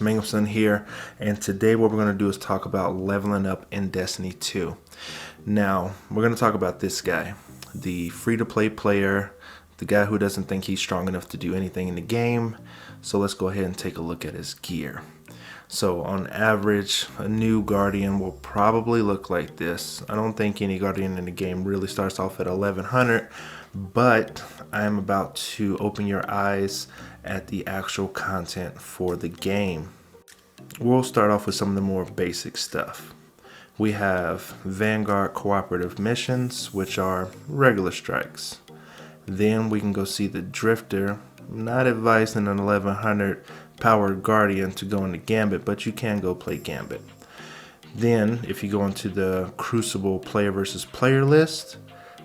Mangleson here, and today what we're going to do is talk about leveling up in Destiny 2. Now, we're going to talk about this guy, the free-to-play player, the guy who doesn't think he's strong enough to do anything in the game. So let's go ahead and take a look at his gear. So on average, a new Guardian will probably look like this. I don't think any Guardian in the game really starts off at 1100, but I'm about to open your eyes at the actual content for the game. We'll start off with some of the more basic stuff. We have Vanguard cooperative missions, which are regular strikes. Then we can go see the Drifter. Not advising an 1100 powered Guardian to go into Gambit, but you can go play Gambit. Then if you go into the Crucible player versus player list,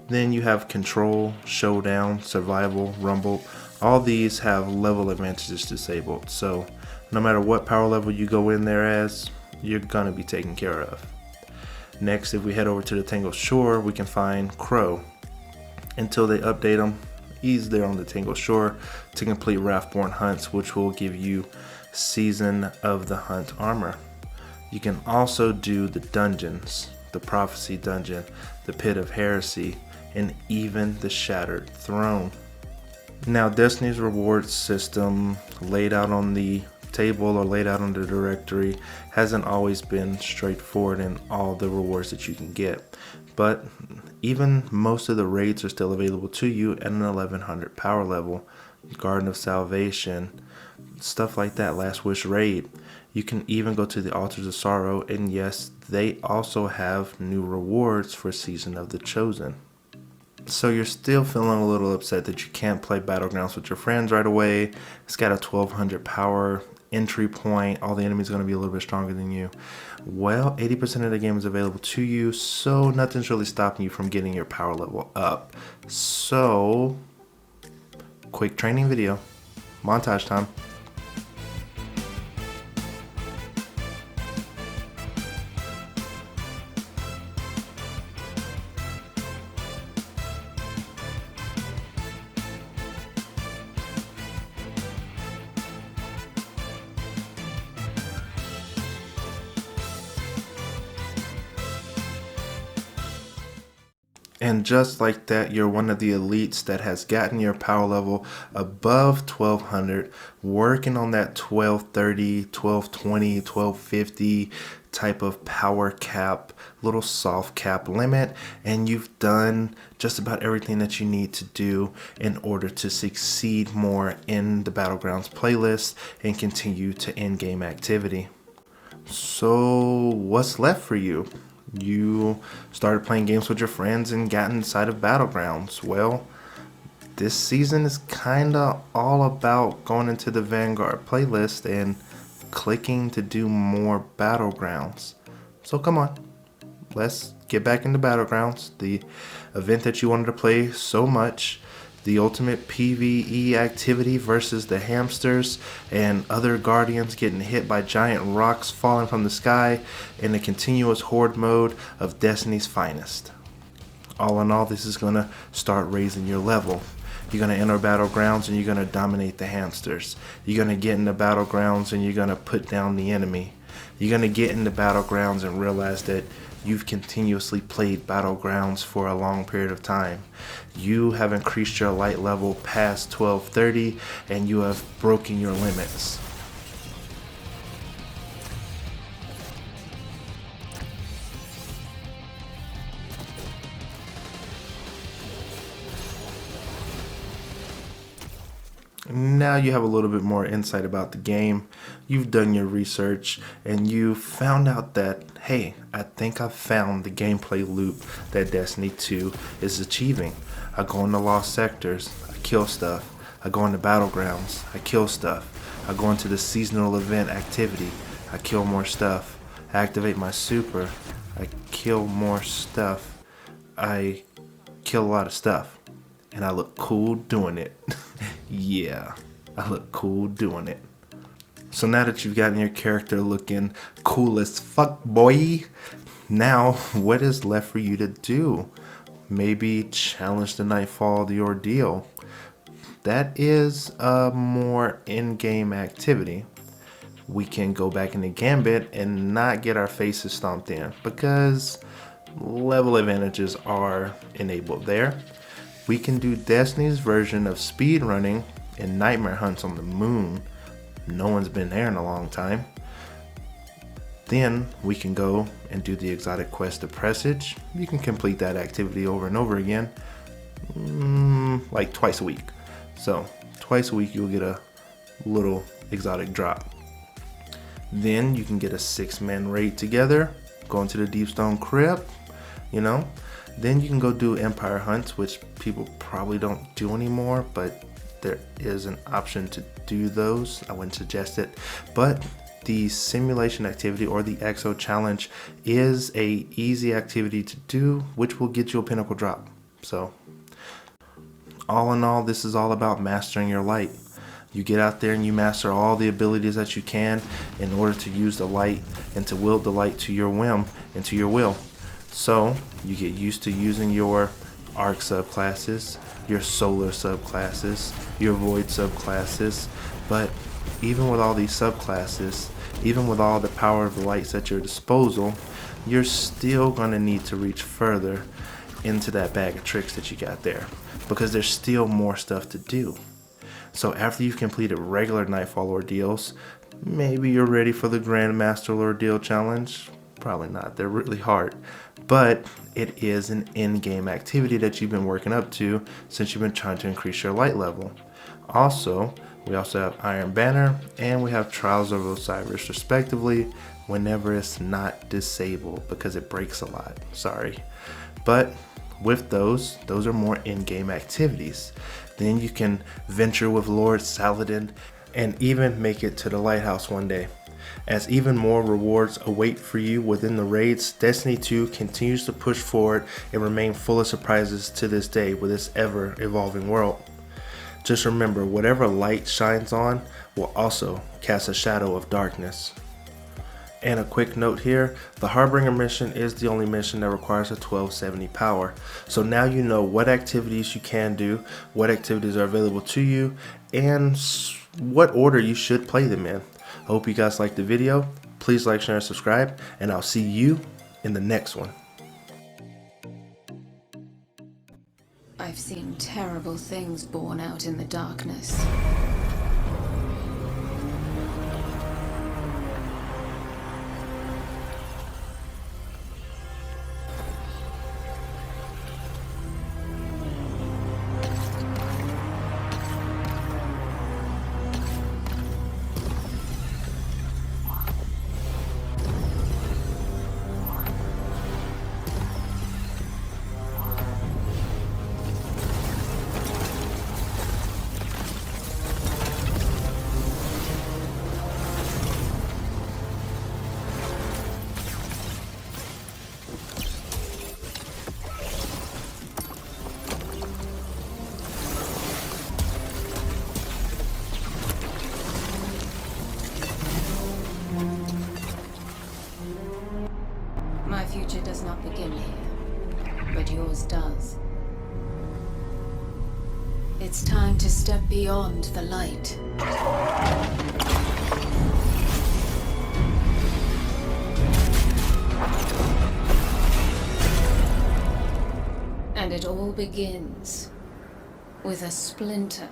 then you have Control, Showdown, Survival, Rumble. All these have level advantages disabled, so no matter what power level you go in there as, you're gonna be taken care of. Next, if we head over to the Tangled Shore, we can find Crow. Until they update him, he's there on the Tangled Shore to complete Wrathborn hunts, which will give you Season of the Hunt armor. You can also do the dungeons, the Prophecy Dungeon, the Pit of Heresy, and even the Shattered Throne. Now, Destiny's reward system laid out on the table or laid out on the directory hasn't always been straightforward in all the rewards that you can get, but even most of the raids are still available to you at an 1100 power level. Garden of Salvation, stuff like that, Last Wish raid. You can even go to the Altars of Sorrow, and yes, they also have new rewards for Season of the Chosen. So you're still feeling a little upset that you can't play Battlegrounds with your friends right away. It's got a 1200 power entry point. All the enemies are going to be a little bit stronger than you. Well, 80% of the game is available to you, so nothing's really stopping you from getting your power level up. So, quick training video. Montage time. And just like that, you're one of the elites that has gotten your power level above 1200, working on that 1230, 1220, 1250 type of power cap, little soft cap limit, and you've done just about everything that you need to do in order to succeed more in the Battlegrounds playlist and continue to in-game activity. So what's left for you? You started playing games with your friends and got inside of Battlegrounds. Well, this season is kinda all about going into the Vanguard playlist and clicking to do more Battlegrounds. So come on, let's get back into Battlegrounds, the event that you wanted to play so much. The ultimate PvE activity versus the hamsters and other guardians getting hit by giant rocks falling from the sky in the continuous horde mode of Destiny's finest. All in all, this is going to start raising your level. You're going to enter Battlegrounds and you're going to dominate the hamsters. You're going to get into Battlegrounds and you're going to put down the enemy. You're going to get into Battlegrounds and realize that you've continuously played Battlegrounds for a long period of time. You have increased your light level past 1230 and you have broken your limits. Now you have a little bit more insight about the game. You've done your research and you found out that, hey, I think I found the gameplay loop that Destiny 2 is achieving. I go into Lost Sectors, I kill stuff. I go into Battlegrounds, I kill stuff. I go into the seasonal event activity, I kill more stuff. I activate my super, I kill more stuff. I kill a lot of stuff. And I look cool doing it. Yeah, I look cool doing it. So now that you've gotten your character looking cool as fuck, boy, now what is left for you to do? Maybe challenge the Nightfall, the Ordeal. That is a more in-game activity. we can go back into Gambit and not get our faces stomped in because level advantages are enabled there. We can do Destiny's version of speed running and nightmare hunts on the moon. No one's been there in a long time. Then we can go and do the exotic quest of Presage. You can complete that activity over and over again, like twice a week. So twice a week you'll get a little exotic drop. Then you can get a 6-man raid together, go into the Deepstone Crypt, Then you can go do Empire hunts, which people probably don't do anymore, but there is an option to do those. I wouldn't suggest it, but the simulation activity or the Exo challenge is a easy activity to do, which will get you a pinnacle drop. So all in all, this is all about mastering your light. You get out there and you master all the abilities that you can in order to use the light and to wield the light to your whim and to your will. So you get used to using your arc subclasses, your solar subclasses, your void subclasses, but even with all these subclasses, even with all the power of the lights at your disposal, you're still going to need to reach further into that bag of tricks that you got there, because there's still more stuff to do. So after you've completed regular Nightfall ordeals, maybe you're ready for the Grandmaster Ordeal challenge. Probably not, they're really hard, but it is an in-game activity that you've been working up to since you've been trying to increase your light level. We also have Iron Banner, and we have Trials of Osiris respectively whenever it's not disabled, because it breaks a lot, sorry. But with those are more in-game activities. Then you can venture with Lord Saladin and even make it to the lighthouse one day. As even more rewards await for you within the raids, Destiny 2 continues to push forward and remain full of surprises to this day with its ever evolving world. Just remember, whatever light shines on will also cast a shadow of darkness. And a quick note here, the Harbinger mission is the only mission that requires a 1270 power. So now you know what activities you can do, what activities are available to you, and what order you should play them in. I hope you guys liked the video. Please like, share, and subscribe, and I'll see you in the next one. I've seen terrible things born out in the darkness. My future does not begin here, but yours does. It's time to step beyond the light. And it all begins with a splinter.